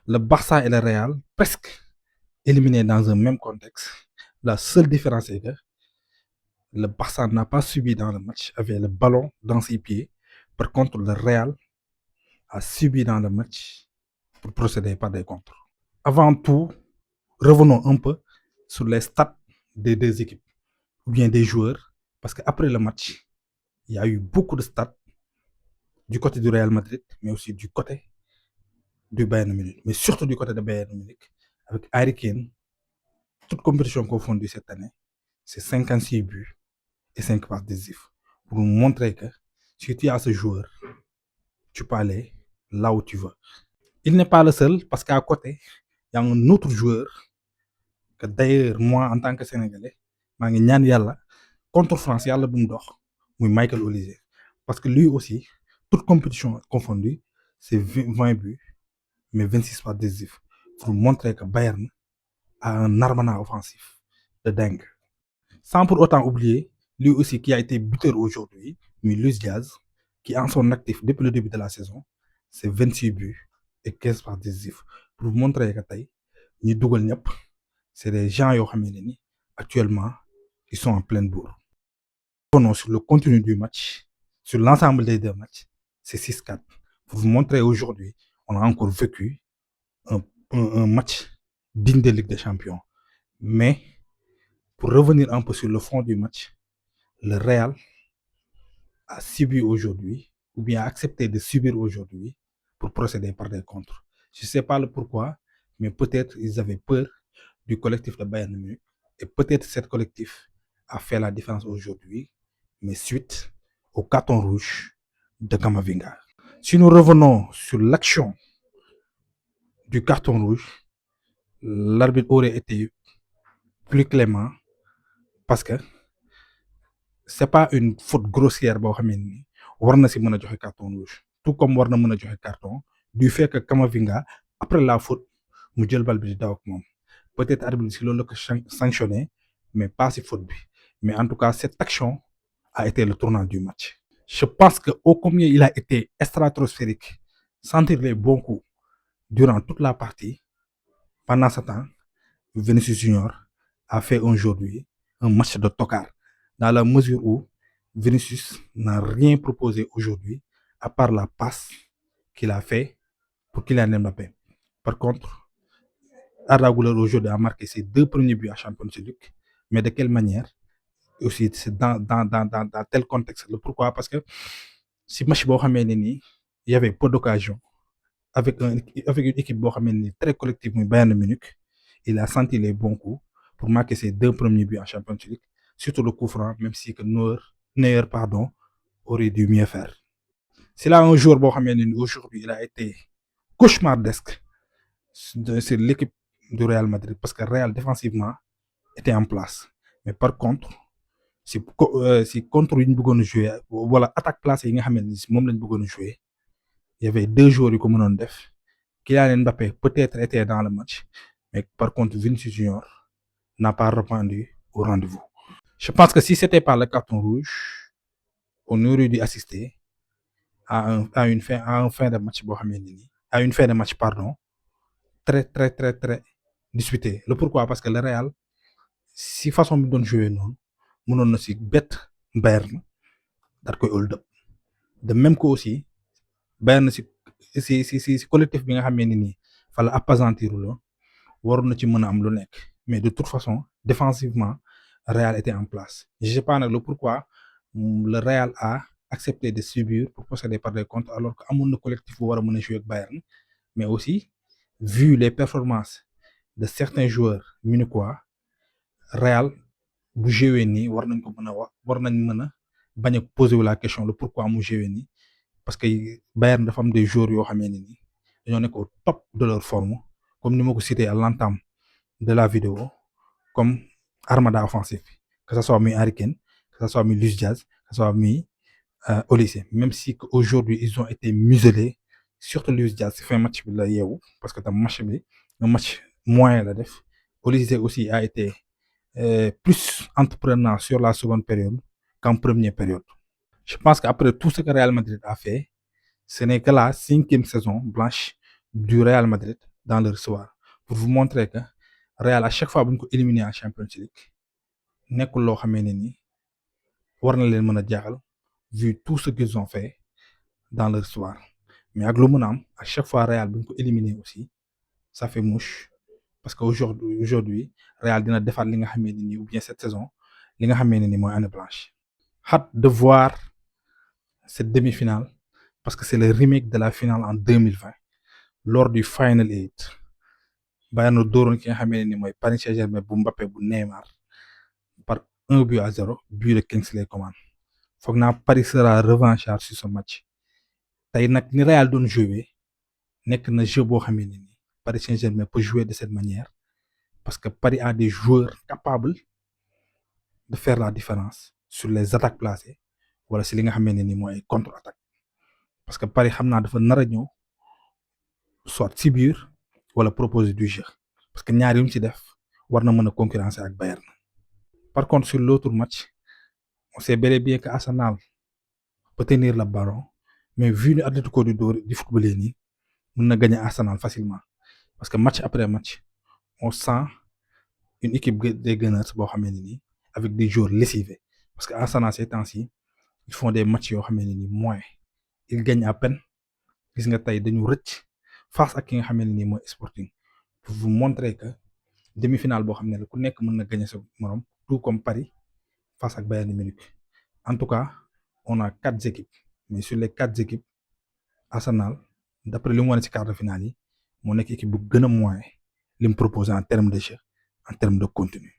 Le Barça et le Real, presque éliminés dans un même contexte. La seule différence est que le Barça n'a pas subi dans le match avec le ballon dans ses pieds. Par contre, le Real a subi dans le match pour procéder par des contres. Avant tout, revenons un peu sur les stats des deux équipes ou bien des joueurs, parce qu'après le match, il y a eu beaucoup de stats du côté du Real Madrid, mais aussi du côté du Bayern Munich, mais surtout du côté de Bayern Munich, avec Harry Kane, toute compétition confondue cette année, c'est 56 buts et 5 passes décisives. Pour nous montrer que si tu as ce joueur, tu peux aller là où tu veux. Il n'est pas le seul, parce qu'à côté, il y a un autre joueur que d'ailleurs, moi, en tant que Sénégalais, je suis ñaan yàlla contre France, yàlla bu mu dox, muy Michael Olise. Parce que lui aussi, toute compétition confondue, c'est 20 buts, mais 26 passes décisives. Pour montrer que Bayern a un armement offensif de dingue. Sans pour autant oublier, lui aussi qui a été buteur aujourd'hui, mais Luis Diaz, qui en son actif depuis le début de la saison, c'est 26 buts et 15 passes décisives. Pour montrer que tey ñi dugal ñëpp c'est des gens yoo xam ne ni actuellement ils sont en pleine bourre. Revenons sur le contenu du match, sur l'ensemble des deux matchs, c'est 6-4. Pour vous montrer aujourd'hui, on a encore vécu un match digne de Ligue des Champions. Mais pour revenir un peu sur le fond du match, le Real a subi aujourd'hui, ou bien a accepté de subir aujourd'hui pour procéder par des contres. Je ne sais pas le pourquoi, mais peut-être ils avaient peur du collectif de Bayern Munich. Et peut-être cet collectif a fait la différence aujourd'hui, mais suite au carton rouge de Camavinga. Si nous revenons sur l'action du carton rouge, l'arbitre aurait été plus clément parce que c'est pas une faute grossière boo xamee ni war na si mën a joxe carton rouge, tout comme war na mën a joxe carton du fait que Camavinga après la faute mu jël bal bi di daw ak moom. Peut-être arbitre si loolu la ko sanctionné, mais pas si faute bi. Mais en tout cas, cette action a été le tournant du match. Je pense que ô combien il a été stratosphérique, sentir les bons coups durant toute la partie. Pendant ce temps, Vinicius Junior a fait aujourd'hui un match de tocard, dans la mesure où Vinicius n'a rien proposé aujourd'hui à part la passe qu'il a fait pour Kylian Mbappé. Par contre, Arda Güler aujourd'hui a marqué ses 2 premiers buts à Champions League, mais de quelle manière? Aussi, c'est dans tel contexte. Pourquoi? Parce que si match boo xamee ne nii il y avait peu d'occasions avec une équipe boo xamee ne nii très collective muy Bayern Munich, il a senti les bons coups pour marquer ses 2 premiers buts en Champions League, surtout le coup franc, même si que Neuer aurait dû mieux faire. C'est là un joueur boo xamee ne nii aujourd'hui il a été cauchemardesque sur l'équipe du Real Madrid, parce que Real défensivement était en place, mais par contre si contre yi ñu bëggoon jouer wala attaque placée yi nga xam ne si moom lañ bëggoon jouer, il y avait 2 joueurs yu ko mënoon def. Kylian Mbappé peut-être était dans le match, mais par contre Vinicius Junior n'a pas répondu au rendez-vous. Je pense que si c'était pas le carton rouge, on aurait dû assister à une fin de match boo xamee ne nii à une fin de match très disputé. Le pourquoi? Parce que le Real si façon bi doon jouer noonu mënoon na si bett Bayern daal koy hold up. De même que aussi Bayern si collectif bi nga xamee ne nii fa la appesantir la waroon na ci mën a am lu nekk, mais de toute façon défensivement Real était en place. Je sais pas nag le pourquoi le Real a accepté de subir pour procéder par des contres alors que amoon na collectif bu war a mën a jouer ak Bayern, mais aussi vu les performances de certains joueurs munichois, Real bu joué nii war nañ ko mën a wax war nañ mën a bañ a poser la question le pourquoi mu joué nii, parce que Bayern dafa am des joueurs yoo xamee ne nii dañoo nekk au top de leur forme, comme ni ma ko cité à l'entame de la vidéo, comme armada offensif bi, que ça soit muy Harry Kane, que ça soit muy Luis Diaz, que ça soit muy Olise, même si aujourd'hui ils ont été muselés, surtout Luis Diaz si fin match bi la yeewu parce que tam match bi un match moyen la def. Olise aussi a été plus entreprenant sur la seconde période qu'en première période. Je pense qu'après tout ce que Real Madrid a fait, ce n'est que la 5e saison blanche du Real Madrid dans leur histoire pour vous montrer que Real à chaque fois bu ñu ko éliminé en Champions League nekkul loo xamee ne ni war na leen mën a jaaxal vu tout ce qu'ils ont fait dans leur histoire mais ak lu mën a am à chaque fois Real bu ñu ko éliminé aussi ça fait mouche parce que aujourd'hui Real dina defaat li nga xamee ne ni ou bien cette saison li nga xamee ne ni mooy année blanche. Hâte de voir cette demi-finale parce que c'est le remake de la finale en 2020 lors du Final 8 Bayern dooroon ki nga xamee ne ni mooy Paris Saint-Germain bu Mbappé bu Neymar par 1-0 but de Kingsley Coman foog naa Paris sera revanchard sur ce match tey nag ni Real doon jouer nekk na jeu boo xamee ne ni Paris Saint-Germain peut jouer de cette manière parce que Paris a des joueurs capables de faire la différence sur les attaques placées wala si li nga xamee ne ni mooy contre-attaque parce que Paris xam naa dafa nar a ñëw soit si biir wala proposer du jeu parce que ñaar yu mu ci def war na mën a concurrencer ak Bayern. Par contre sur l'autre match on sait bel et bien que Arsenal peut tenir le ballon mais vu ni Atlético di footballé nii mën na gagner Arsenal facilement parce que match après match on sent une équipe des Gunners boo xamee ne nii avec des joueurs lessivés parce que Arsenal ces temps-ci ils font des matchs yoo xamee ne nii moins ils gagnent à peine gis nga tey dañu rëcc face ak ki nga xamee ne nii mooy Sporting pour vous montrer que demi-finale boo xam ne la ku nekk mën na gagner sa morom tout comme Paris face ak Bayern Munich. En tout cas on a 4 équipes mais sur les 4 équipes Arsenal d'après li mu wane ci quart de finale yi moo nekk équipe bu gën a moins li mu proposé en termes de jeu en termes de contenu.